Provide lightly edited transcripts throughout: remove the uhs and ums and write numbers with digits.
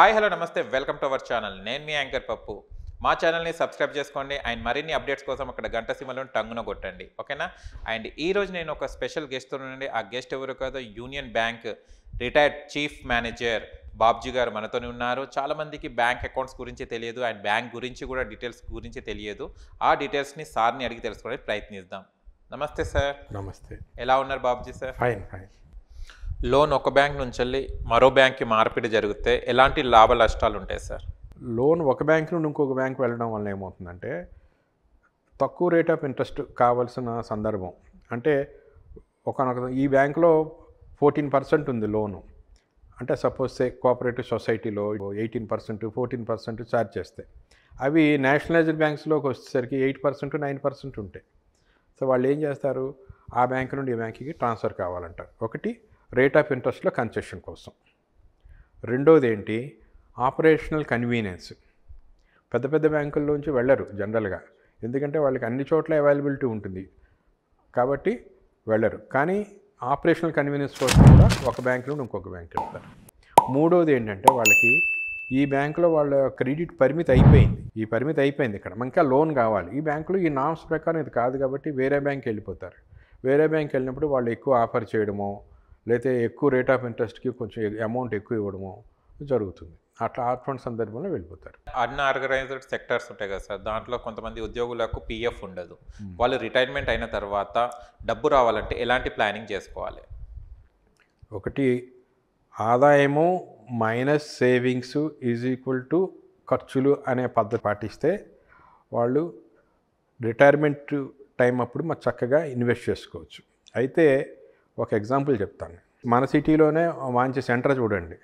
Hi hello నమస్తే welcome to our channel. నేను మీ యాంకర్ పప్పు. మా ఛానల్ని సబ్స్క్రైబ్ చేసుకోండి అండ్ మరిన్ని అప్డేట్స్ కోసం అక్కడ గంట సింబల్ని టంగున కొట్టండి, ఓకేనా? అండ్ ఈరోజు నేను ఒక స్పెషల్ గెస్ట్తో నుండి, ఆ గెస్ట్ ఎవరు కాదో union bank retired chief manager Babji గారు మనతోనే ఉన్నారు. చాలామందికి బ్యాంక్ అకౌంట్స్ గురించి తెలియదు అండ్ బ్యాంక్ గురించి కూడా డీటెయిల్స్ గురించి తెలియదు. ఆ డీటెయిల్స్ని సార్ని అడిగి తెలుసుకోవడానికి ప్రయత్నిద్దాం. నమస్తే సార్. నమస్తే. ఎలా ఉన్నారు Babji sir? Fine fine. Loan ఒక బ్యాంక్ నుంచి వెళ్ళి మరో బ్యాంక్కి మార్పిడి జరిగితే ఎలాంటి లాభ నష్టాలు ఉంటాయి సార్? లోన్ ఒక బ్యాంక్ నుండి ఇంకొక బ్యాంక్ వెళ్ళడం వల్ల ఏమవుతుందంటే తక్కువ రేట్ ఆఫ్ ఇంట్రెస్ట్ కావాల్సిన సందర్భం. అంటే ఈ బ్యాంకులో 14% ఉంది లోను. అంటే సపోజ్ కోఆపరేటివ్ సొసైటీలో 18%, 14% ఛార్జ్ చేస్తాయి. అవి నేషనలైజ్డ్ బ్యాంక్స్లోకి వచ్చేసరికి 8%, 9% ఉంటాయి. సో వాళ్ళు ఏం చేస్తారు, ఆ బ్యాంక్ నుండి ఈ బ్యాంక్కి ట్రాన్స్ఫర్ కావాలంటారు. ఒకటి రేట్ ఆఫ్ ఇంట్రెస్ట్లో కన్సెషన్ కోసం. రెండోది ఏంటి, ఆపరేషనల్ కన్వీనియన్స్. పెద్ద పెద్ద బ్యాంకుల్లోంచి వెళ్ళరు జనరల్గా, ఎందుకంటే వాళ్ళకి అన్ని చోట్ల అవైలబిలిటీ ఉంటుంది కాబట్టి వెళ్ళరు. కానీ ఆపరేషనల్ కన్వీనియన్స్ కోసం కూడా ఒక బ్యాంక్ నుండి ఇంకొక బ్యాంక్ వెళ్తారు. మూడోది ఏంటంటే వాళ్ళకి ఈ బ్యాంకులో వాళ్ళ క్రెడిట్ పరిమితి అయిపోయింది, ఈ పరిమితి అయిపోయింది, ఇక్కడ ఇంకా లోన్ కావాలి. ఈ బ్యాంకులో ఈ నామ్స్ ప్రకారం ఇది కాదు కాబట్టి వేరే బ్యాంక్ వెళ్ళిపోతారు. వేరే బ్యాంక్ వెళ్ళినప్పుడు వాళ్ళు ఎక్కువ ఆఫర్ చేయడమో లేకపోతే ఎక్కువ రేట్ ఆఫ్ ఇంట్రెస్ట్కి కొంచెం అమౌంట్ ఎక్కువ ఇవ్వడమో జరుగుతుంది. అటువంటి సందర్భంలో వెళ్ళిపోతారు. అన్ఆర్గనైజ్డ్ సెక్టర్స్ ఉంటాయి కదా సార్, దాంట్లో కొంతమంది ఉద్యోగులకు పిఎఫ్ ఉండదు. వాళ్ళు రిటైర్మెంట్ అయిన తర్వాత డబ్బు రావాలంటే ఎలాంటి ప్లానింగ్ చేసుకోవాలి? ఒకటి, ఆదాయము minus savings is equal to ఖర్చులు అనే పద్ధతి పాటిస్తే వాళ్ళు రిటైర్మెంట్ టైం అప్పుడు మాకు చక్కగా ఇన్వెస్ట్ చేసుకోవచ్చు. అయితే ఒక ఎగ్జాంపుల్ చెప్తాను. మన సిటీలోనే మంచి సెంటర్ చూడండి,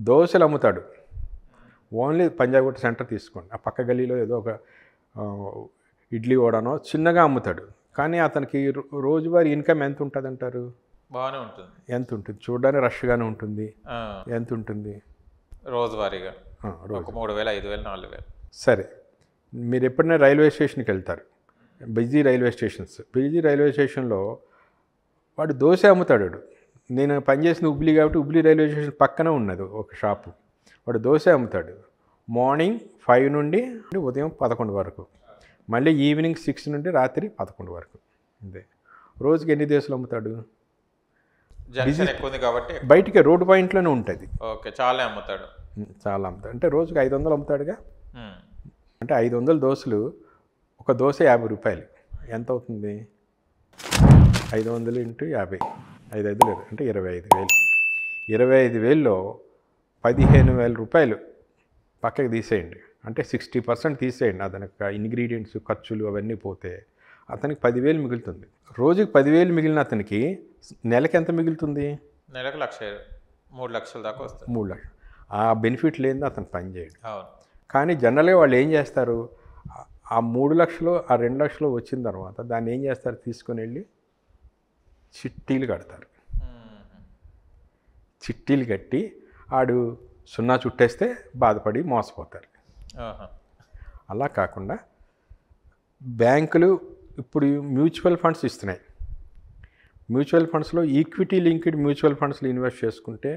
దోశలు అమ్ముతాడు. ఓన్లీ పంజాగుట్ట సెంటర్ తీసుకోండి, ఆ పక్క గల్లీలో ఏదో ఒక ఇడ్లీ వడనో చిన్నగా అమ్ముతాడు. కానీ అతనికి రోజువారీ ఇన్కమ్ ఎంత ఉంటుంది అంటారు? బాగానే ఉంటుంది. ఎంత ఉంటుంది? చూడడానికి రష్గానే ఉంటుంది. ఎంత ఉంటుంది రోజువారీగా? 3,000, 5,000, 4,000. సరే, మీరు ఎప్పుడైనా రైల్వే స్టేషన్కి వెళ్తారు, బిజీ రైల్వే స్టేషన్లో వాడు దోశ అమ్ముతాడు. నేను పనిచేసిన హుబ్లీ కాబట్టి హుబ్లీ రైల్వే స్టేషన్ పక్కన ఉన్నది ఒక షాపు. వాడు దోశ అమ్ముతాడు మార్నింగ్ 5 నుండి ఉదయం 11 వరకు, మళ్ళీ ఈవినింగ్ 6 నుండి రాత్రి 11 వరకు. అంతే. రోజుకి ఎన్ని దోశలు అమ్ముతాడు? కాబట్టి బయటికి రోడ్డు పాయింట్లోనే ఉంటుంది. ఓకే, చాలా అమ్ముతాడు. అంటే రోజుకి 500 అమ్ముతాడుగా. అంటే 500 దోశలు, ఒక దోశ 50 రూపాయలు. ఎంత అవుతుంది? 500 ఇంటూ 50, 5,500 లేదు అంటే 25,000. 25,000లో 15,000 రూపాయలు పక్కకి తీసేయండి, అంటే 60% తీసేయండి. అతనికి ఇంగ్రీడియంట్స్ ఖర్చులు అవన్నీ పోతే అతనికి 10,000 మిగులుతుంది. రోజుకి 10,000 మిగిలిన అతనికి నెలకి ఎంత మిగులుతుంది? నెలకు 3 లక్షల దాకా వస్తుంది. 3 లక్షలు. ఆ బెనిఫిట్ లేనిది అతను పని చేయడు. కానీ జనరల్గా వాళ్ళు ఏం చేస్తారు, ఆ 3 లక్షలు ఆ 2 లక్షలు వచ్చిన తర్వాత దాన్ని ఏం చేస్తారు, తీసుకొని వెళ్ళి చిట్టీలు కడతారు. చిట్టీలు కట్టి ఆడు సున్నా చుట్టేస్తే బాధపడి మోసపోతారు. అలా కాకుండా బ్యాంకులు ఇప్పుడు మ్యూచువల్ ఫండ్స్ ఇస్తున్నాయి. మ్యూచువల్ ఫండ్స్లో ఈక్విటీ లింక్డ్ మ్యూచువల్ ఫండ్స్లో ఇన్వెస్ట్ చేసుకుంటే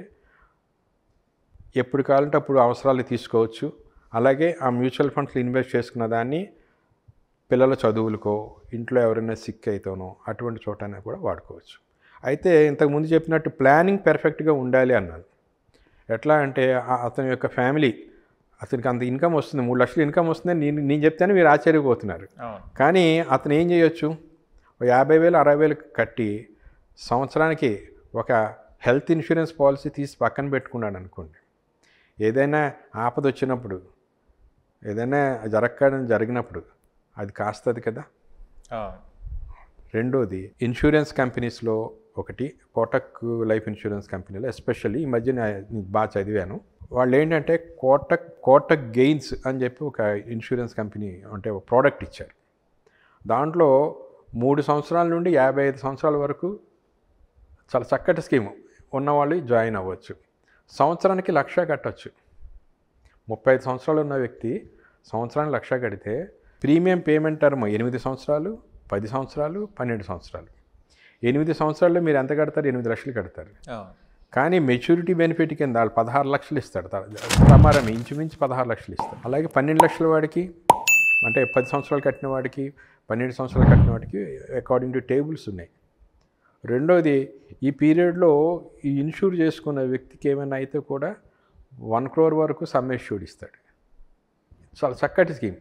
ఎప్పుడు కావాలంటే అప్పుడు అవసరాలు తీసుకోవచ్చు. అలాగే ఆ మ్యూచువల్ ఫండ్స్లో ఇన్వెస్ట్ చేసుకున్న దాన్ని పిల్లల చదువులకో, ఇంట్లో ఎవరైనా సిక్ అయితేనో అటువంటి చోటనే కూడా వాడుకోవచ్చు. అయితే ఇంతకుముందు చెప్పినట్టు ప్లానింగ్ పెర్ఫెక్ట్గా ఉండాలి అన్నాను. ఎట్లా అంటే అతని యొక్క ఫ్యామిలీ, అతనికి అంత ఇన్కమ్ వస్తుంది, 3 లక్షలు ఇన్కమ్ వస్తుందని నేను చెప్తేనే మీరు ఆశ్చర్యపోతున్నారు. కానీ అతను ఏం చేయొచ్చు, 50,000, 60,000 కట్టి సంవత్సరానికి ఒక హెల్త్ ఇన్సూరెన్స్ పాలసీ తీసి పక్కన పెట్టుకున్నాడు అనుకోండి. ఏదైనా ఆపద వచ్చినప్పుడు, ఏదైనా జరిగినప్పుడు అది కాస్తుంది కదా. రెండోది, ఇన్సూరెన్స్ కంపెనీస్లో ఒకటి కోటక్ లైఫ్ ఇన్సూరెన్స్ కంపెనీలో ఎస్పెషల్లీ ఈ మధ్య నేను బాగా చదివాను. వాళ్ళు ఏంటంటే కోటక్ గెయిన్స్ అని చెప్పి ఒక ఇన్సూరెన్స్ కంపెనీ అంటే ఒక ప్రోడక్ట్ ఇచ్చారు. దాంట్లో 3 సంవత్సరాల నుండి 55 సంవత్సరాల వరకు చాలా చక్కటి స్కీము ఉన్నవాళ్ళు జాయిన్ అవ్వచ్చు. సంవత్సరానికి 1,00,000 కట్టచ్చు. 35 సంవత్సరాలు ఉన్న వ్యక్తి సంవత్సరానికి 1,00,000 కడితే ప్రీమియం పేమెంట్ టర్మ్ 8 సంవత్సరాలు, 10 సంవత్సరాలు, 12 సంవత్సరాలు. 8 సంవత్సరాల్లో మీరు ఎంత కడతారు? 8 లక్షలు కడతారు. కానీ మెచ్యూరిటీ బెనిఫిట్ కింద వాళ్ళు 16 లక్షలు ఇస్తాడు, ప్రమారం ఇంచుమించు 16 లక్షలు ఇస్తాడు. అలాగే 12 లక్షల వాడికి, అంటే 10 సంవత్సరాలు కట్టిన వాడికి, 12 సంవత్సరాలు కట్టిన వాడికి అకార్డింగ్ టు టేబుల్స్ ఉన్నాయి. రెండోది, ఈ పీరియడ్లో ఈ ఇన్సూర్ చేసుకున్న వ్యక్తికి ఏమైనా అయితే కూడా 1 crore వరకు సమ్ ఎష్యూర్డ్ ఇస్తాడు. చాలా చక్కటి స్కీమ్.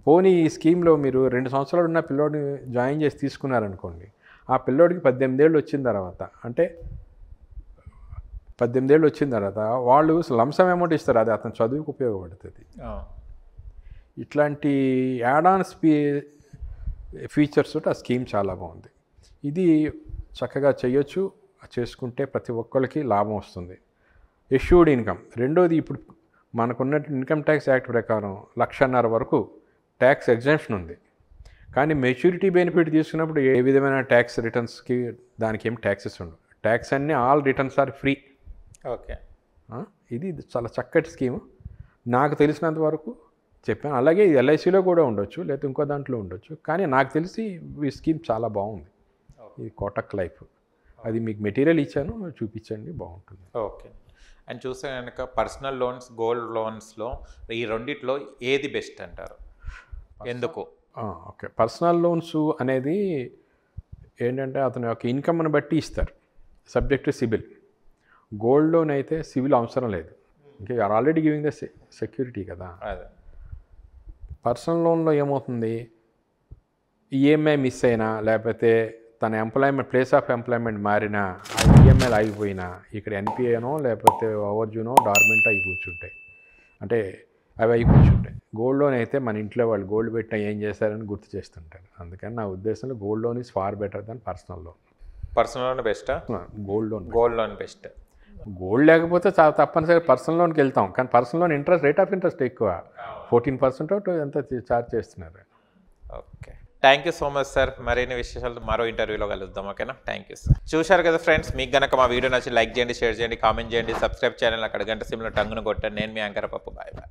పోనీ ఈ స్కీమ్లో మీరు 2 సంవత్సరాలు ఉన్న పిల్లోడిని జాయిన్ చేసి తీసుకున్నారనుకోండి, ఆ పిల్లోడికి 18 ఏళ్ళు వచ్చిన తర్వాత, అంటే 18 ఏళ్ళు వచ్చిన తర్వాత వాళ్ళు లంసమ్ అమౌంట్ ఇస్తారు, అది అతని చదువుకు ఉపయోగపడుతుంది. ఇట్లాంటి యాడాన్స్ ఫీచర్స్ తోటి ఆ స్కీమ్ చాలా బాగుంది. ఇది చక్కగా చేయొచ్చు, చేసుకుంటే ప్రతి ఒక్కరికి లాభం వస్తుంది. Assured income. రెండోది, ఇప్పుడు మనకున్న ఇన్కమ్ ట్యాక్స్ యాక్ట్ ప్రకారం 1,50,000 వరకు ట్యాక్స్ ఎగ్జంప్షన్ ఉంది. కానీ మెచ్యూరిటీ బెనిఫిట్ తీసుకున్నప్పుడు ఏ విధమైన ట్యాక్స్ రిటర్న్స్కి దానికి ఏం ట్యాక్సెస్ ఉండవు. ట్యాక్స్ అన్నీ all returns are free. Okay, ఇది చాలా చక్కటి స్కీము, నాకు తెలిసినంత వరకు చెప్పాను. అలాగే ఇది ఎల్ఐసిలో కూడా ఉండొచ్చు, లేకపోతే ఇంకో దాంట్లో ఉండొచ్చు, కానీ నాకు తెలిసి ఈ స్కీమ్ చాలా బాగుంది. ఇది కోటక్ లైఫ్. అది మీకు మెటీరియల్ ఇచ్చాను, చూపించండి, బాగుంటుంది. ఓకే. అండ్ చూస్తే కనుక పర్సనల్ లోన్స్, గోల్డ్ లోన్స్లో ఈ రెండిట్లో ఏది బెస్ట్ అంటారు, ఎందుకు? ఓకే, పర్సనల్ లోన్స్ అనేది ఏంటంటే అతని యొక్క ఇన్కమ్ని బట్టి ఇస్తారు, subject to CIBIL. Gold loan అయితే సిబిల్ అవసరం లేదు, ఇంకా you are already giving the security కదా. అదే పర్సనల్ లోన్లో ఏమవుతుంది, ఈఎంఐ మిస్ అయినా, లేకపోతే తన ఎంప్లాయ్మెంట్ ప్లేస్ ఆఫ్ ఎంప్లాయ్మెంట్ మారినా, ఆ ఈఎంఐలు ఆగిపోయినా, ఇక్కడ ఎన్పిఏనో లేకపోతే ఓవర్జూనో డార్మెంట్ అయి కూర్చుంటాయి, అంటే అవి అయి కూర్చుంటాయి. గోల్డ్ లోన్ అయితే మన ఇంట్లో వాళ్ళు గోల్డ్ పెట్టినా ఏం చేస్తారని గుర్తు చేస్తుంటారు. అందుకని నా ఉద్దేశంలో gold loan is far better than personal loan. Personal loan బెస్టా? Gold loan. Gold loan best. Gold లేకపోతే చాలా తప్పనిసరిగా పర్సనల్ లోన్కి వెళ్తాం, కానీ personal loan rate of interest ఎక్కువ, 14% ఎంత ఛార్జ్ చేస్తున్నారు. Okay, thank you so much sir. మరిన్ని విశేషాలు మరో ఇంటర్వ్యూలో కలుద్దాం. ఓకేనా, థ్యాంక్ యూ సార్. చూశారు కదా ఫ్రెండ్స్, మీకు కనుక మా వీడియో నచ్చి లైక్ చేయండి, షేర్ చేయండి, కామెంట్ చేయండి, సబ్స్క్రైబ్ ఛానల్ అక్కడ గంట సిమ్లో టంగును కొట్టండి. నేను మీ యాంకర్ పప్పు. Bye bye.